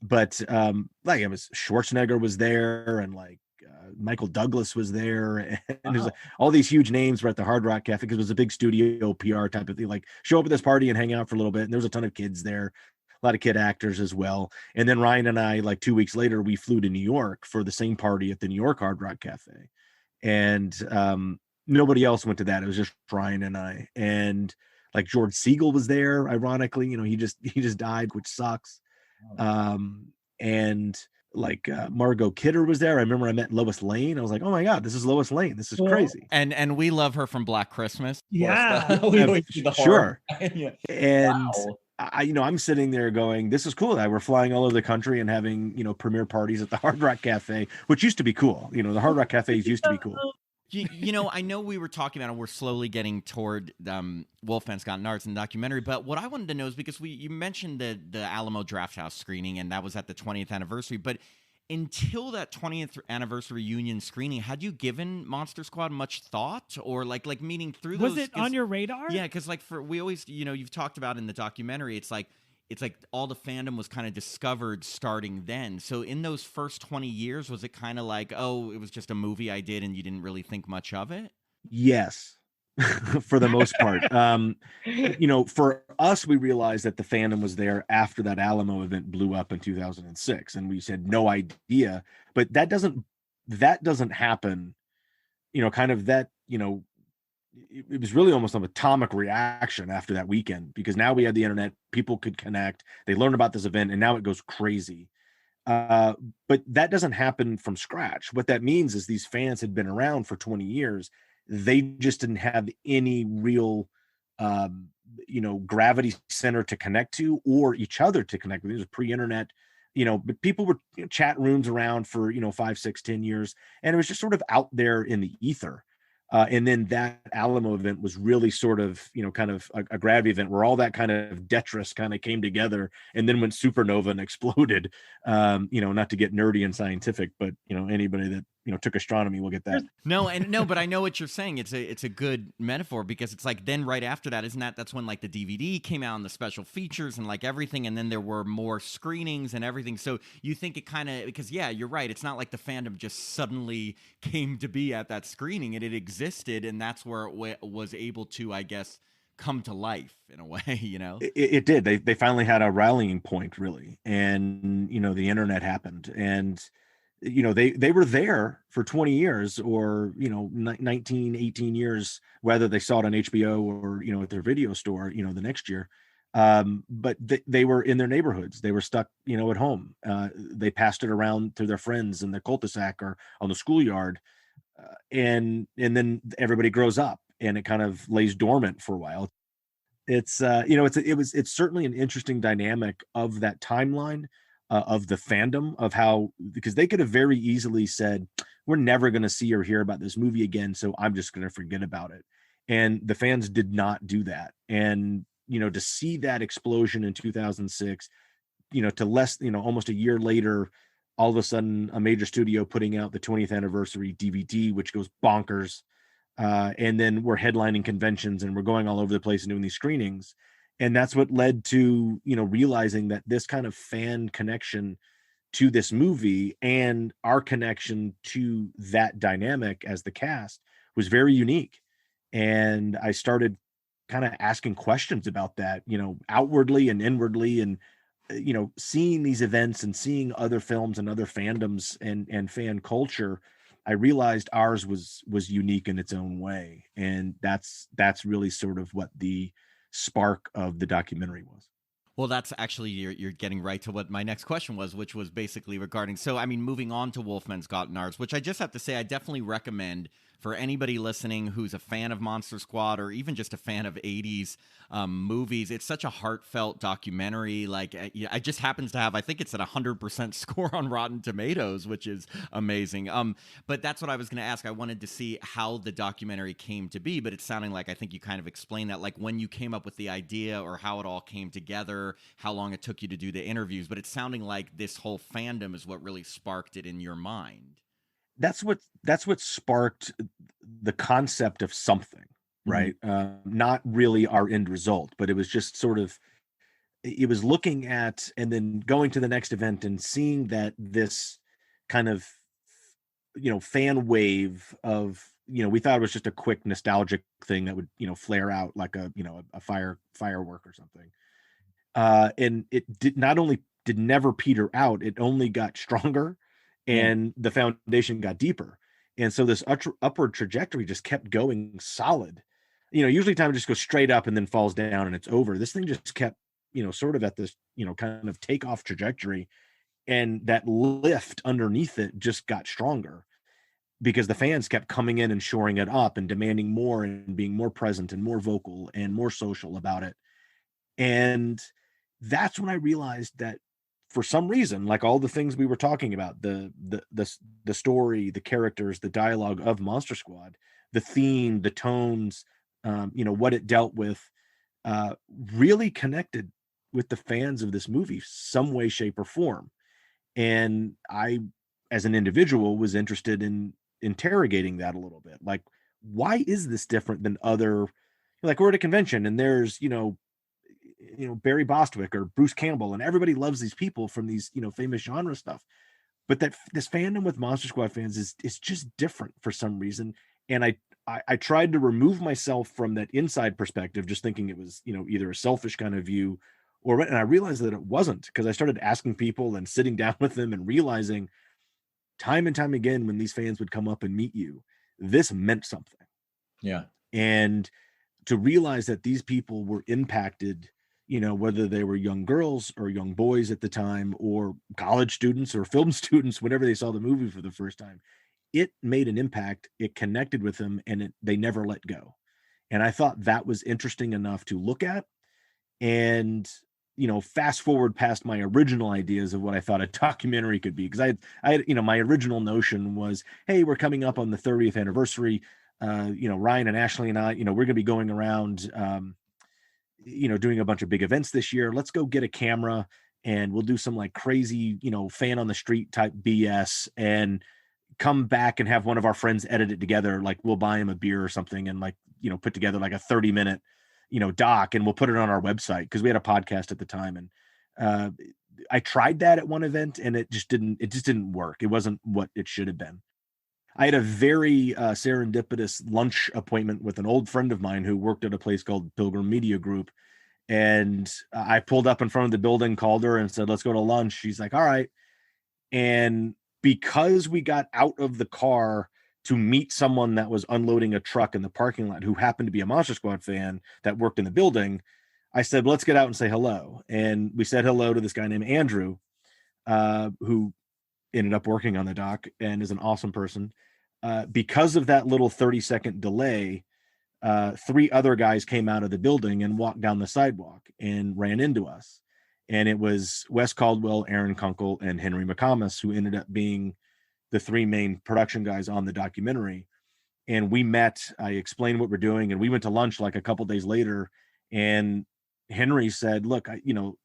But like it was Schwarzenegger was there, and like Michael Douglas was there, and there's like, all these huge names were at the Hard Rock Cafe because it was a big studio PR type of thing. Like show up at this party and hang out for a little bit, and there was a ton of kids there, a lot of kid actors as well. And then Ryan and I, like 2 weeks later, we flew to New York for the same party at the New York Hard Rock Cafe. And nobody else went to that. It was just Ryan and I. And like George Siegel was there, ironically. He just died, which sucks. And like Margot Kidder was there. I remember I met Lois Lane. I was like, oh my God, this is Lois Lane. This is crazy.
And we love her from Black Christmas.
Yeah.
We always see the horror.
Sure.
Yeah.
And
Wow.
I'm sitting there going, this is cool that we're flying all over the country and having, premiere parties at the Hard Rock Cafe, which used to be cool. The Hard Rock Cafes used to be cool.
I know we were talking about it. We're slowly getting toward Wolfman's Got Nards in the documentary. But what I wanted to know is because you mentioned the Alamo Drafthouse screening, and that was at the 20th anniversary. But until that 20th anniversary Union screening, had you given Monster Squad much thought, or like meaning through those?
Was it on your radar?
Yeah, because we always, you've talked about in the documentary, it's like all the fandom was kind of discovered starting then. So in those first 20 years, was it kind of like, oh, it was just a movie I did and you didn't really think much of it?
Yes, for the most part. For us, we realized that the fandom was there after that Alamo event blew up in 2006, and we said no idea. But that doesn't happen. It was really almost an atomic reaction after that weekend, because now we had the internet, people could connect, they learned about this event, and now it goes crazy. But that doesn't happen from scratch. What that means is these fans had been around for 20 years. They just didn't have any real, gravity center to connect to, or each other to connect with. It was pre-internet, but people were chat rooms around for, 5, 6, 10 years. And it was just sort of out there in the ether. And then that Alamo event was really sort of, kind of a gravity event where all that kind of detritus kind of came together and then went supernova and exploded. Not to get nerdy and scientific, but, anybody that, took astronomy will get that.
No, but I know what you're saying. It's a good metaphor, because it's like then right after that, that's when like the DVD came out and the special features and like everything. And then there were more screenings and everything. So you think it kind of, because yeah, you're right. It's not like the fandom just suddenly came to be at that screening. It existed, and that's where it was able to, I guess, come to life in a way.
It did. They finally had a rallying point, really. And, the internet happened, and they were there for 20 years or 19, 18 years, whether they saw it on HBO or at their video store the next year. But they were in their neighborhoods. They were stuck at home. They passed it around to their friends in the cul-de-sac or on the schoolyard, and then everybody grows up and it kind of lays dormant for a while. It's it's certainly an interesting dynamic of that timeline, of the fandom, of how, because they could have very easily said, we're never going to see or hear about this movie again, so I'm just going to forget about it. And the fans did not do that. And, to see that explosion in 2006, to almost a year later, all of a sudden a major studio putting out the 20th anniversary DVD, which goes bonkers. And then we're headlining conventions and we're going all over the place and doing these screenings. And that's what led to, realizing that this kind of fan connection to this movie and our connection to that dynamic as the cast was very unique. And I started kind of asking questions about that, outwardly and inwardly, and, seeing these events and seeing other films and other fandoms and fan culture. I realized ours was unique in its own way. And that's really sort of what the spark of the documentary was.
Well, that's actually, you're getting right to what my next question was, which was basically regarding, so I mean, moving on to Wolfman's Got Nards, which I just have to say I definitely recommend for anybody listening who's a fan of Monster Squad or even just a fan of 80s movies. It's such a heartfelt documentary. Like, it just happens to have, I think it's at 100% score on Rotten Tomatoes, which is amazing. But that's what I was going to ask. I wanted to see how the documentary came to be, but it's sounding like, I think you kind of explained that, like when you came up with the idea or how it all came together, how long it took you to do the interviews, but it's sounding like this whole fandom is what really sparked it in your mind.
That's what sparked the concept of something, right? Not really our end result, but it was just sort of, it was looking at and then going to the next event and seeing that this kind of, fan wave of, we thought it was just a quick nostalgic thing that would, flare out like a firework or something. And it did not only did never peter out, it only got stronger, and the foundation got deeper. And so this upward trajectory just kept going solid. Usually time just goes straight up and then falls down and it's over. This thing just kept, sort of at this, kind of takeoff trajectory. And that lift underneath it just got stronger because the fans kept coming in and shoring it up and demanding more and being more present and more vocal and more social about it. And that's when I realized that for some reason, like all the things we were talking about, the story, the characters, the dialogue of Monster Squad, the theme, the tones, what it dealt with, really connected with the fans of this movie, some way, shape, or form. And I, as an individual, was interested in interrogating that a little bit. Like, why is this different than other? Like, we're at a convention and there's, Barry Bostwick or Bruce Campbell, and everybody loves these people from these, famous genre stuff. But that this fandom with Monster Squad fans is just different for some reason. And I tried to remove myself from that inside perspective, just thinking it was, either a selfish kind of view and I realized that it wasn't, because I started asking people and sitting down with them and realizing time and time again, when these fans would come up and meet you, this meant something.
Yeah.
And to realize that these people were impacted, whether they were young girls or young boys at the time, or college students or film students, whenever they saw the movie for the first time, it made an impact. It connected with them, and they never let go. And I thought that was interesting enough to look at. And fast forward past my original ideas of what I thought a documentary could be, because I my original notion was, hey, we're coming up on the 30th anniversary. Ryan and Ashley and I, we're going to be going around, doing a bunch of big events this year. Let's go get a camera and we'll do some like crazy, fan on the street type BS and come back and have one of our friends edit it together. Like, we'll buy him a beer or something and like, put together like a 30-minute, doc, and we'll put it on our website, because we had a podcast at the time. And I tried that at one event and it just didn't work. It wasn't what it should have been. I had a very serendipitous lunch appointment with an old friend of mine who worked at a place called Pilgrim Media Group. And I pulled up in front of the building, called her and said, let's go to lunch. She's like, all right. And because we got out of the car to meet someone that was unloading a truck in the parking lot who happened to be a Monster Squad fan that worked in the building, I said, let's get out and say hello. And we said hello to this guy named Andrew, who ended up working on the doc and is an awesome person. Because of that little 30-second delay, 3 other guys came out of the building and walked down the sidewalk and ran into us. And it was Wes Caldwell, Aaron Kunkel, and Henry McComas, who ended up being the 3 main production guys on the documentary. And we met, I explained what we're doing, and we went to lunch like a couple days later. And Henry said, look,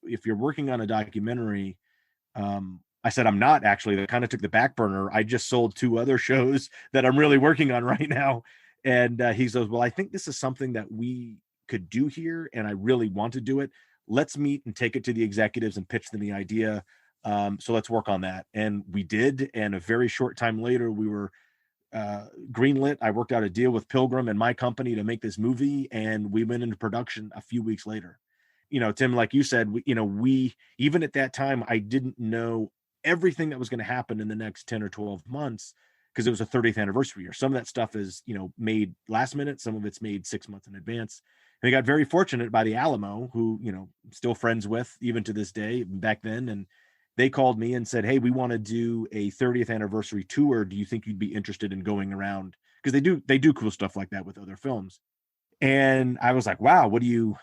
if you're working on a documentary, I said, I'm not actually. That kind of took the back burner. I just sold 2 other shows that I'm really working on right now. And he says, well, I think this is something that we could do here, and I really want to do it. Let's meet and take it to the executives and pitch them the idea. So let's work on that. And we did. And a very short time later, we were greenlit. I worked out a deal with Pilgrim and my company to make this movie, and we went into production a few weeks later. Tim, like you said, we even at that time, I didn't know everything that was going to happen in the next 10 or 12 months, because it was a 30th anniversary year. Some of that stuff is, made last minute. Some of it's made 6 months in advance. And we got very fortunate by the Alamo, who, still friends with even to this day back then. And they called me and said, hey, we want to do a 30th anniversary tour. Do you think you'd be interested in going around? Because they do cool stuff like that with other films. And I was like, wow, what do you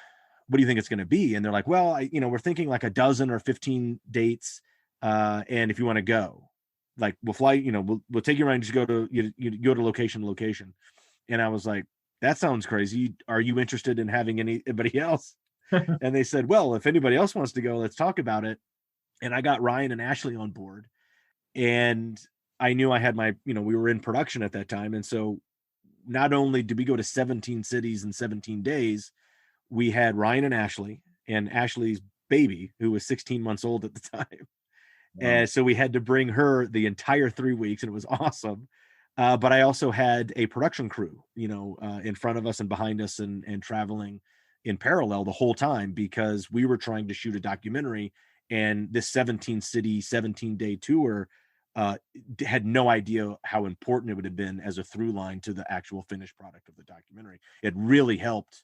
think it's going to be? And they're like, well, we're thinking like a dozen or 15 dates. And if you want to go, like, we'll fly, we'll take you around, just go to location to location. And I was like, that sounds crazy. Are you interested in having anybody else? And they said, well, if anybody else wants to go, let's talk about it. And I got Ryan and Ashley on board, and I knew I had we were in production at that time. And so not only did we go to 17 cities in 17 days, we had Ryan and Ashley's baby, who was 16 months old at the time. Wow. And so we had to bring her the entire 3 weeks, and it was awesome. But I also had a production crew, in front of us and behind us and traveling, in parallel the whole time, because we were trying to shoot a documentary, and this 17-day tour had no idea how important it would have been as a through line to the actual finished product of the documentary. It really helped,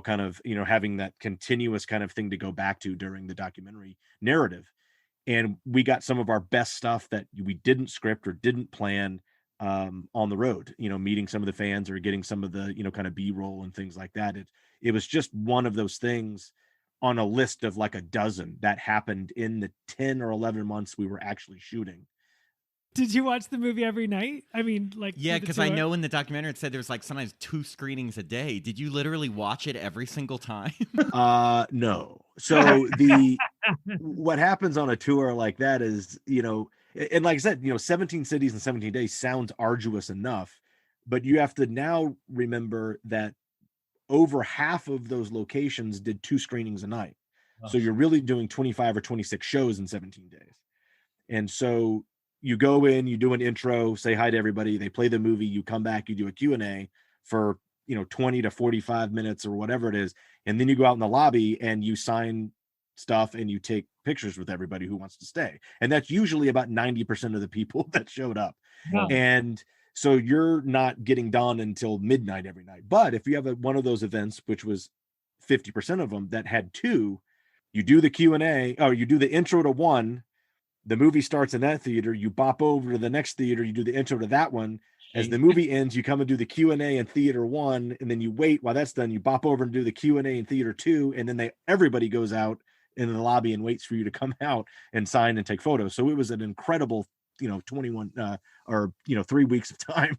kind of, having that continuous kind of thing to go back to during the documentary narrative. And we got some of our best stuff that we didn't script or didn't plan on the road, meeting some of the fans or getting some of the, kind of B-roll and things like that. It was just one of those things on a list of like a dozen that happened in the 10 or 11 months we were actually shooting.
Did you watch the movie every night? I mean, like,
yeah, because I know in the documentary it said there's like sometimes 2 screenings a day. Did you literally watch it every single time?
No. So what happens on a tour like that is, and like I said, 17 cities in 17 days sounds arduous enough, but you have to now remember that over half of those locations did 2 screenings a night. So you're really doing 25 or 26 shows in 17 days. And so you go in, you do an intro, say hi to everybody, they play the movie, you come back, you do a Q&A for, 20 to 45 minutes or whatever it is. And then you go out in the lobby and you sign stuff and you take pictures with everybody who wants to stay. And that's usually about 90% of the people that showed up.
Wow.
And so you're not getting done until midnight every night. But if you have one of those events, which was 50% of them that had 2, you do the Q&A, or you do the intro to one, the movie starts in that theater, you bop over to the next theater, you do the intro to that one. As the movie ends, you come and do the Q&A in theater 1, and then you wait while that's done, you bop over and do the Q&A in theater 2, and then everybody goes out in the lobby and waits for you to come out and sign and take photos. So it was an incredible, 21 or 3 weeks of time.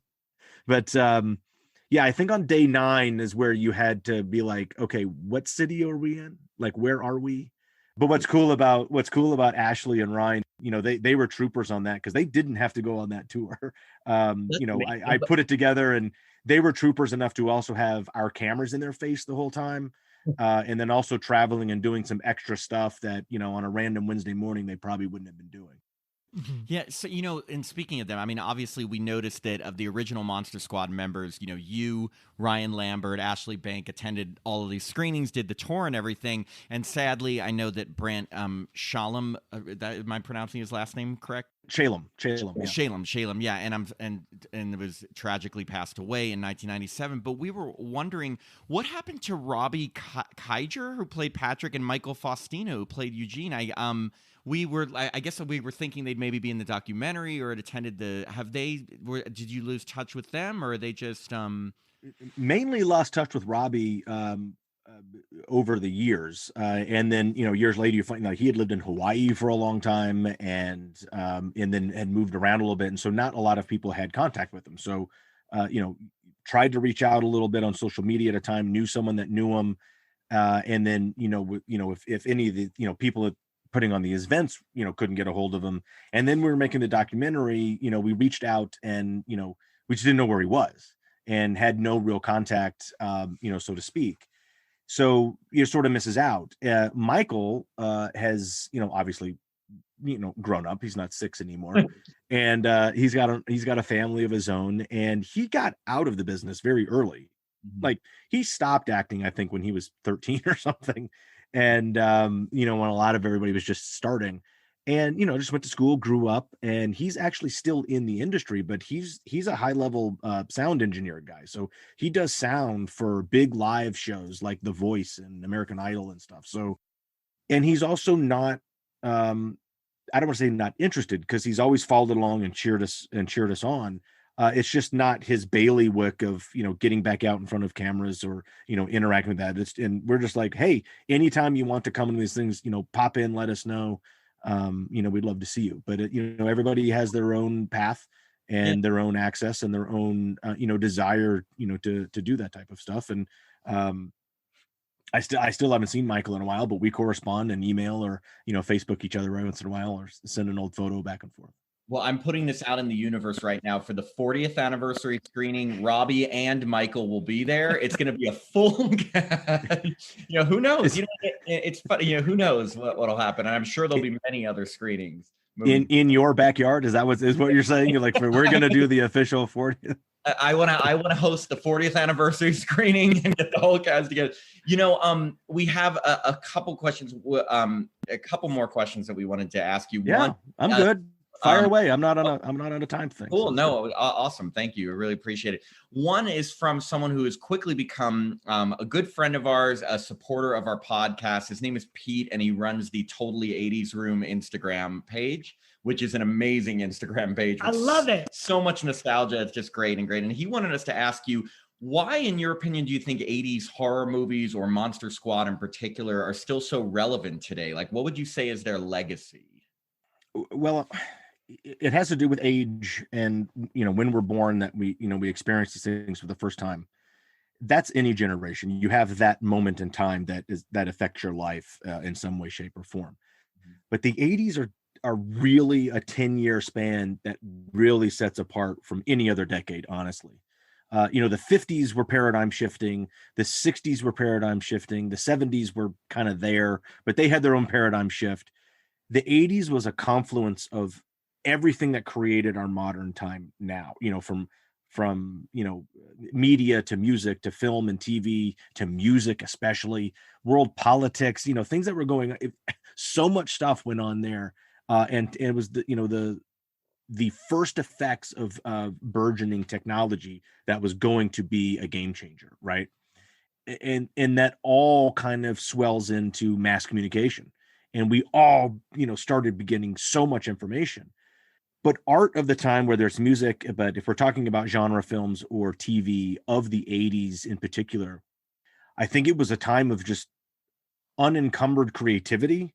But yeah, I think on day 9 is where you had to be like, okay, what city are we in? Like, where are we? But what's cool about Ashley and Ryan, they were troopers on that, because they didn't have to go on that tour. I put it together, and they were troopers enough to also have our cameras in their face the whole time. And then also traveling and doing some extra stuff that, on a random Wednesday morning, they probably wouldn't have been doing.
Yeah, so, and speaking of them, I mean, obviously we noticed that of the original Monster Squad members, you, Ryan Lambert, Ashley Bank attended all of these screenings, did the tour and everything. And sadly, I know that Brant Shalom, am I pronouncing his last name correct?
Shalom,
yeah, and it was tragically passed away in 1997. But we were wondering what happened to Robbie Kiger, who played Patrick, and Michael Faustino, who played Eugene. I guess we were thinking they'd maybe be in the documentary or had attended did you lose touch with them, or are they just
mainly lost touch with Robbie over the years, and then years later you find like he had lived in Hawaii for a long time, and then had moved around a little bit, and so not a lot of people had contact with him. So tried to reach out a little bit on social media at a time, knew someone that knew him, and then if any of the people that putting on these events couldn't get a hold of him, and then we were making the documentary, we reached out, and we just didn't know where he was and had no real contact, so to speak. So you sort of misses out. Michael has, obviously, grown up. He's not 6 anymore, and he's got a family of his own, and he got out of the business very early. Mm-hmm. Like, he stopped acting, I think, when he was 13 or something, and when a lot of everybody was just starting, and just went to school, grew up, and he's actually still in the industry, but he's a high level sound engineer guy. So he does sound for big live shows like The Voice and American Idol and stuff. So, and he's also not I don't want to say not interested, because he's always followed along and cheered us on. It's just not his bailiwick of getting back out in front of cameras or interacting with that. And we're just like, hey, anytime you want to come in these things, pop in, let us know. We'd love to see you. But everybody has their own path and their own access and their own desire to do that type of stuff. And I still haven't seen Michael in a while, but we correspond and email or Facebook each other every once in a while, or send an old photo back and forth.
Well, I'm putting this out in the universe right now for the 40th anniversary screening. Robbie and Michael will be there. It's going to be a full who knows? It's funny. Who knows what'll happen? And I'm sure there'll be many other screenings.
in your backyard? Is that what you're saying? You're like, we're gonna do the official 40th.
I want to host the 40th anniversary screening and get the whole cast together. We have a couple questions, a couple more questions that we wanted to ask you.
Yeah,
One,
I'm good. Fire away. I'm not on a time thing.
Cool.
So
no, awesome. Thank you. I really appreciate it. One is from someone who has quickly become a good friend of ours, a supporter of our podcast. His name is Pete, and he runs the Totally 80s Room Instagram page, which is an amazing Instagram page.
I love it.
So much nostalgia. It's just great and great. And he wanted us to ask you, why, in your opinion, do you think 80s horror movies or Monster Squad in particular are still so relevant today? Like, what would you say is their legacy?
Well, it has to do with age and, when we're born, that we experience these things for the first time. That's any generation. You have that moment in time that affects your life in some way, shape, or form. But the 80s are really a 10-year span that really sets apart from any other decade, honestly. The 50s were paradigm shifting, the 60s were paradigm shifting, the 70s were kind of there, but they had their own paradigm shift. The 80s was a confluence of everything that created our modern time now, from media to music to film and TV to music, especially world politics, things that were going on. So much stuff went on there. And it was the first effects of burgeoning technology that was going to be a game changer, right? And that all kind of swells into mass communication, and we all started getting so much information. But art of the time, whether it's music, but if we're talking about genre films or TV of the 80s in particular, I think it was a time of just unencumbered creativity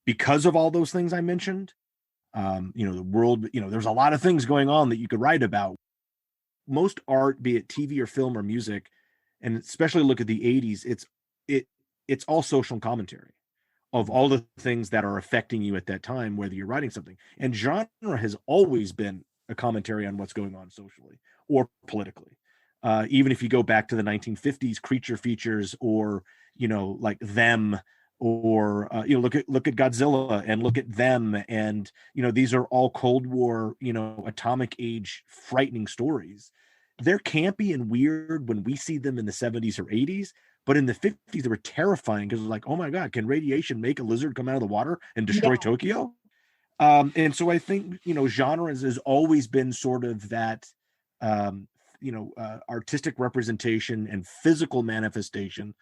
because of all those things I mentioned. The world, there's a lot of things going on that you could write about. Most art, be it TV or film or music, and especially look at the 80s, it's all social commentary of all the things that are affecting you at that time, whether you're writing something. And genre has always been a commentary on what's going on socially or politically. Even if you go back to the 1950s creature features, or, like Them, or, look at Godzilla and look at Them. And, these are all Cold War, atomic age, frightening stories. They're campy and weird when we see them in the 70s or 80s. But in the 50s, they were terrifying because it was like, oh my God, can radiation make a lizard come out of the water and destroy Tokyo? And so I think, genres has always been sort of that, artistic representation and physical manifestation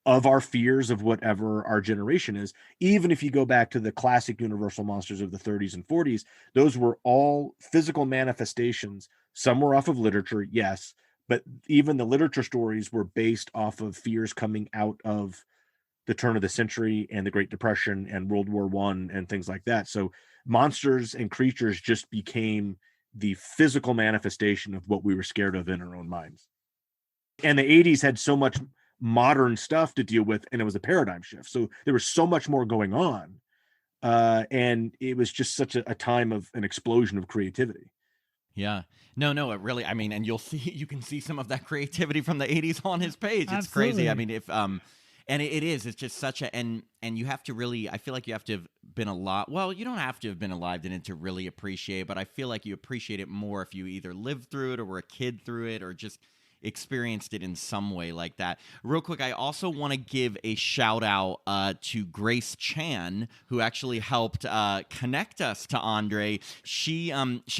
of our fears of whatever our generation is. Even if you go back to the classic Universal monsters of the 30s and 40s, those were all physical manifestations. Some were off of literature, yes, but even the literature stories were based off of fears coming out of the turn of the century and the Great Depression and World War I and things like that. So monsters and creatures just became the physical manifestation of what we were scared of in our own minds. And the 80s had so much modern stuff to deal with, and it was a paradigm shift. So there was so much more going on. And it was just such a time of an explosion of creativity.
Yeah. No, it really, I mean, and you can see some of that creativity from the 80s on his page. It's crazy. I mean, and it's just such and you have to really, I feel like you have to have been you don't have to have been alive in it to really appreciate, but I feel like you appreciate it more if you either lived through it or were a kid through it or just experienced it in some way like that. Real quick, I also want to give a shout out to Grace Chan, who actually helped connect us to Andre. She's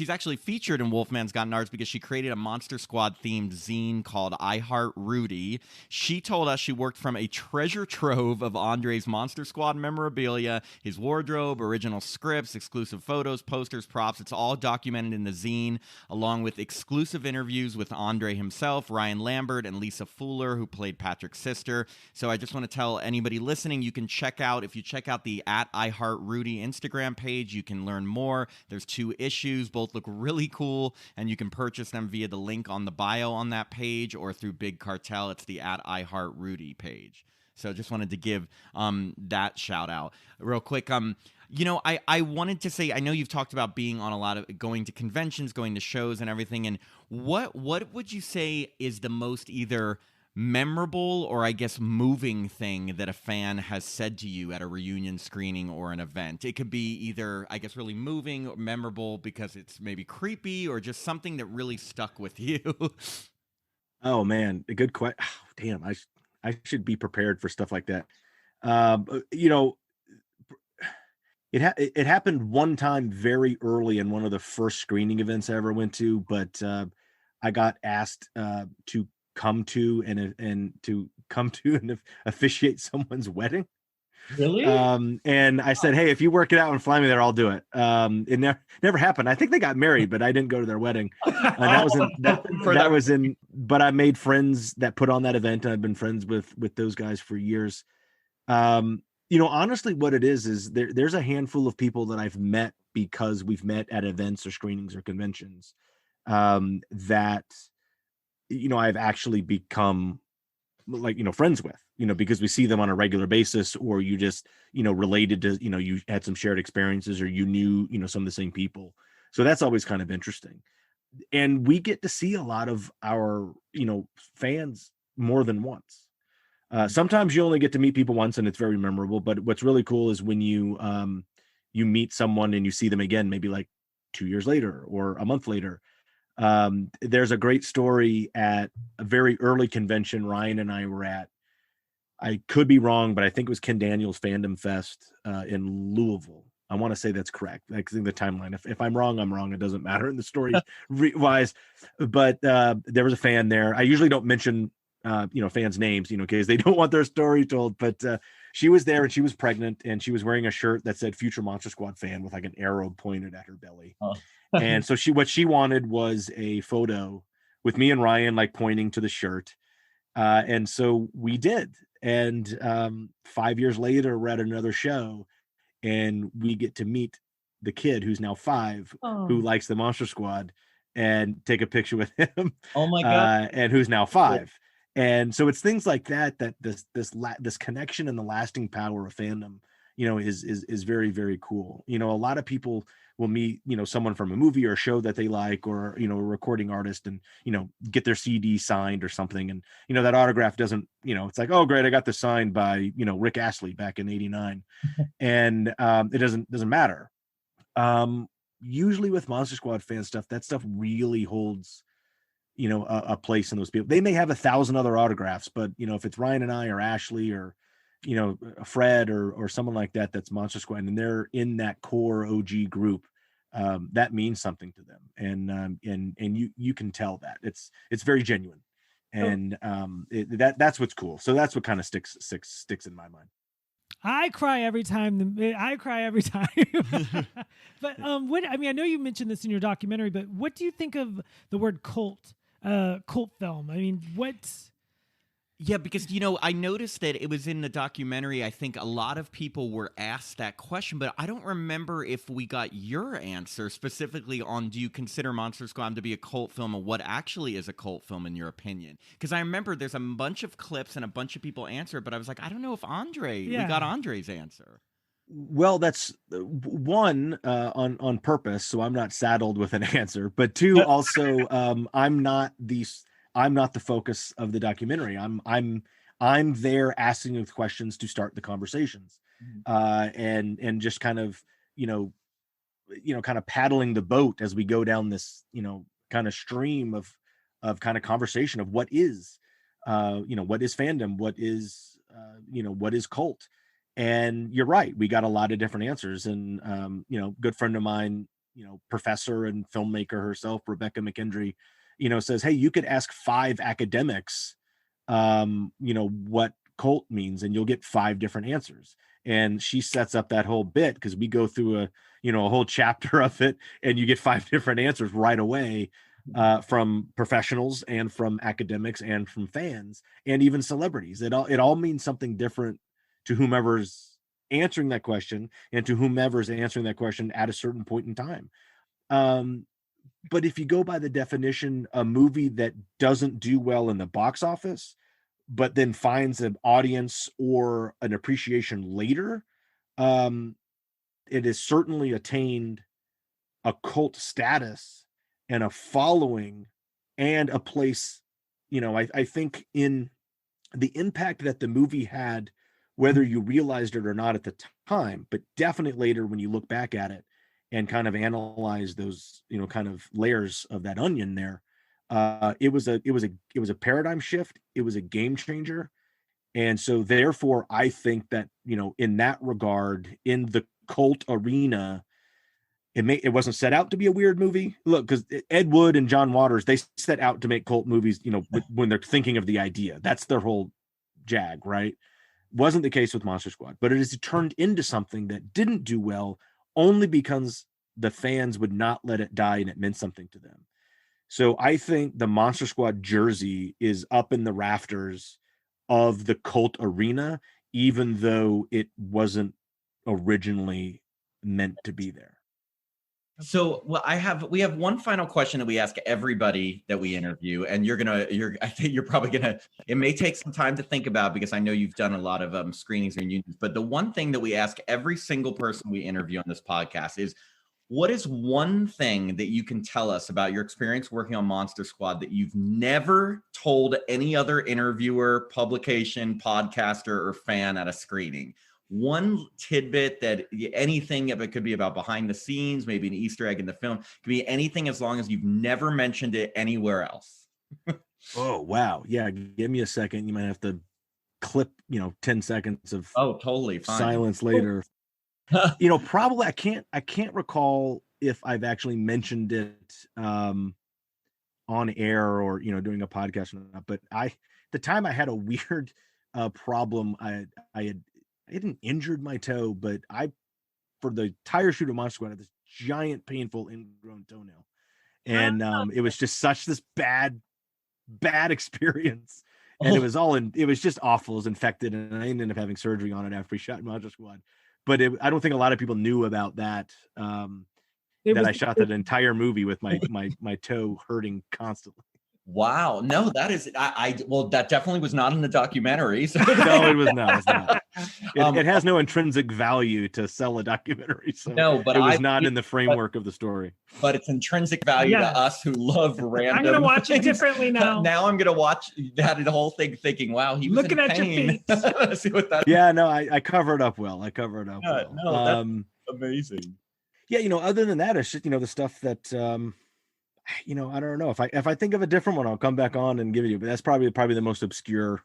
actually featured in Wolfman's Got Nards because she created a Monster Squad themed zine called I Heart Rudy. She told us she worked from a treasure trove of Andre's Monster Squad memorabilia, his wardrobe, original scripts, exclusive photos, posters, props. It's all documented in the zine, along with exclusive interviews with Andre himself, Ryan Lambert, and Lisa Fuller, who played Patrick's sister. So I just want to tell anybody listening, you can if you check out the @iHeartRudy Instagram page, you can learn more. There's 2 issues. Both look really cool, and you can purchase them via the link on the bio on that page or through Big Cartel. It's the @iHeartRudy page. So just wanted to give that shout out real quick. I wanted to say, I know you've talked about being on a lot of going to conventions, going to shows and everything. And what would you say is the most either memorable or I guess moving thing that a fan has said to you at a reunion screening or an event? It could be either, I guess, really moving or memorable because it's maybe creepy or just something that really stuck with you.
Oh man, a good question. Oh, damn, I should be prepared for stuff like that. You know, it happened one time very early in one of the first screening events I ever went to, but I got asked to come to and officiate someone's wedding.
Really?
And I said, hey, if you work it out and fly me there, I'll do it. It never happened. I think they got married, but I didn't go to their wedding. And that was in, but I made friends that put on that event, and I've been friends with those guys for years. Honestly, what it is there's a handful of people that I've met because we've met at events or screenings or conventions, that, I've actually become like, friends with, because we see them on a regular basis, or you just, related to, you had some shared experiences, or you knew, some of the same people. So that's always kind of interesting. And we get to see a lot of our, fans more than once. Sometimes you only get to meet people once and it's very memorable, but what's really cool is when you meet someone and you see them again, maybe like 2 years later or a month later. There's a great story at a very early convention Ryan and I were at. I could be wrong, but I think it was Ken Daniels Fandom Fest in Louisville. I want to say that's correct. I think the timeline. If I'm wrong, I'm wrong. It doesn't matter in the story wise. But there was a fan there. I usually don't mention fans' names, because they don't want their story told. But she was there and she was pregnant and she was wearing a shirt that said "Future Monster Squad fan" with like an arrow pointed at her belly.
Oh.
And so what she wanted was a photo with me and Ryan like pointing to the shirt. And so we did. And 5 years later, we're at another show and we get to meet the kid who's now 5, who likes the Monster Squad, and take a picture with him.
Oh my God.
And who's now 5. And so it's things like that this connection and the lasting power of fandom, is very, very cool. A lot of people will meet, someone from a movie or a show that they like, or, a recording artist, and, get their CD signed or something. And, that autograph doesn't, it's like, oh, great, I got this signed by, Rick Astley back in '89. And it doesn't matter. Usually with Monster Squad fan stuff, that stuff really holds, a place in those people. They may have 1,000 other autographs, but, if it's Ryan and I or Ashley or, Fred or someone like that, that's Monster Squad, and they're in that core OG group, that means something to them. And you can tell that it's very genuine. And that's what's cool. So that's what kind of sticks in my mind.
I cry every time. But I know you mentioned this in your documentary, but what do you think of the word cult film? I mean, what?
Yeah, because, I noticed that it was in the documentary. I think a lot of people were asked that question, but I don't remember if we got your answer specifically on, do you consider Monster Squad to be a cult film, or what actually is a cult film in your opinion? Because I remember there's a bunch of clips and a bunch of people answer, but I was like, I don't know if we got Andre's answer.
Well, that's one, on purpose, so I'm not saddled with an answer. But 2, also, I'm not the focus of the documentary. I'm there asking the questions to start the conversations, and just kind of kind of paddling the boat as we go down this kind of stream of kind of conversation of what is fandom, what is cult. And you're right, we got a lot of different answers. And good friend of mine, professor and filmmaker herself, Rebecca McKendry, says, hey, you could ask 5 academics what cult means, and you'll get 5 different answers. And she sets up that whole bit because we go through a whole chapter of it, and you get 5 different answers right away, from professionals and from academics and from fans and even celebrities. It all means something different to whomever's answering that question, and to whomever's answering that question at a certain point in time. But if you go by the definition, a movie that doesn't do well in the box office, but then finds an audience or an appreciation later, it has certainly attained a cult status and a following and a place, I think in the impact that the movie had, whether you realized it or not at the time, but definitely later when you look back at it and kind of analyze those, kind of layers of that onion there, it was a paradigm shift. It was a game changer. And so therefore, I think that, in that regard, in the cult arena, it wasn't set out to be a weird movie. Look, because Ed Wood and John Waters, they set out to make cult movies, when they're thinking of the idea. That's their whole jag, right? Wasn't the case with Monster Squad, but it has turned into something that didn't do well only because the fans would not let it die and it meant something to them. So I think the Monster Squad jersey is up in the rafters of the cult arena, even though it wasn't originally meant to be there.
So, well, we have one final question that we ask everybody that we interview, and I think you're probably gonna, it may take some time to think about because I know you've done a lot of screenings and unions, but the one thing that we ask every single person we interview on this podcast is, what is one thing that you can tell us about your experience working on Monster Squad that you've never told any other interviewer, publication, podcaster, or fan at a screening? One tidbit that anything, if it could be about behind the scenes, maybe an Easter egg in the film, it could be anything as long as you've never mentioned it anywhere else.
Oh, wow. Yeah. Give me a second. You might have to clip, 10 seconds of
totally fine.
Silence later. Probably I can't recall if I've actually mentioned it on air or, doing a podcast or not, but the time I had a weird problem, I hadn't injured my toe, but for the tire shoot of Monster Squad, I had this giant, painful ingrown toenail. And it was just such this bad experience. And it was just awful. It was infected. And I ended up having surgery on it after we shot Monster Squad. But I don't think a lot of people knew about that, I shot that entire movie with my toe hurting constantly.
Wow. No, that is, well, that definitely was not in the documentary. So.
No, it was not. It's not. It has no intrinsic value to sell a documentary. So
no, but
it was not in the framework of the story.
But it's intrinsic value to us who love random.
I'm going to watch it differently now.
Now I'm going to watch the whole thing thinking, wow, he was
looking at your feet.
See what that yeah, no, I cover it up well. Well.
No, that's amazing.
Yeah, other than that, it's just, the stuff that, I don't know. If I think of a different one, I'll come back on and give it to you. But that's probably the most obscure.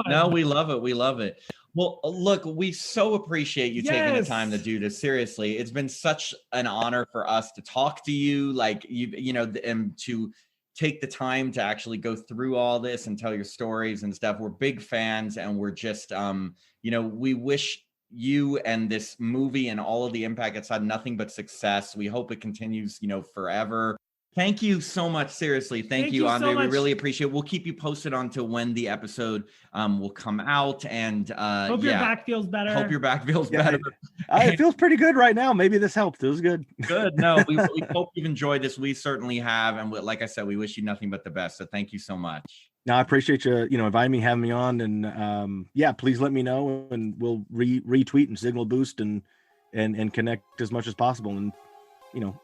No, we love it. We love it. Well, look, we so appreciate you taking the time to do this. Seriously, it's been such an honor for us to talk to you. Like and to take the time to actually go through all this and tell your stories and stuff. We're big fans, and we're just, we wish you and this movie and all of the impact it's had nothing but success. We hope it continues, forever. Thank you so much. Seriously. Thank you, Andre. So we really appreciate it. We'll keep you posted on to when the episode will come out. And
hope your back feels better.
Hope your back feels better.
It feels pretty good right now. Maybe this helped. It was good.
Good. No, we hope you've enjoyed this. We certainly have. And like I said, we wish you nothing but the best. So thank you so much.
No, I appreciate you, inviting me, having me on, and please let me know, and we'll retweet and signal boost and connect as much as possible, and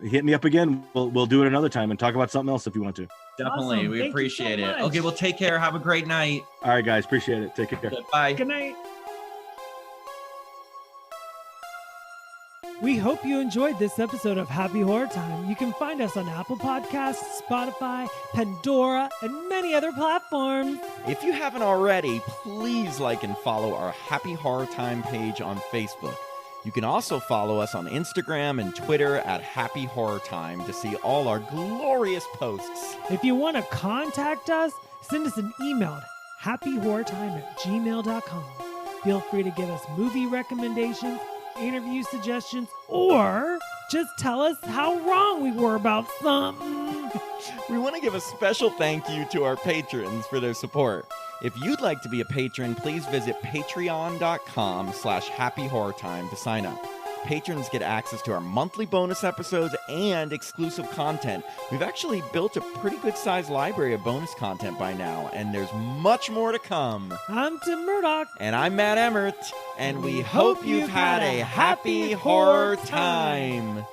hit me up again. We'll do it another time and talk about something else if you want to.
Definitely, awesome. We appreciate it. Okay, well, take care. Have a great night.
All right, guys, appreciate it. Take care.
Bye.
Good night. We hope you enjoyed this episode of Happy Horror Time. You can find us on Apple Podcasts, Spotify, Pandora, and many other platforms.
If you haven't already, please like and follow our Happy Horror Time page on Facebook. You can also follow us on Instagram and Twitter at Happy Horror Time to see all our glorious posts.
If you want to contact us, send us an email at happyhorrortime@gmail.com. Feel free to give us movie recommendations, interview suggestions, or just tell us how wrong we were about something.
We want to give a special thank you to our patrons for their support. If you'd like to be a patron, please visit patreon.com/happyhorrortime to sign up. Patrons get access to our monthly bonus episodes and exclusive content. We've actually built a pretty good sized library of bonus content by now, and there's much more to come.
I'm Tim Murdoch.
And I'm Matt Emmert, and we hope you've had a happy horror time.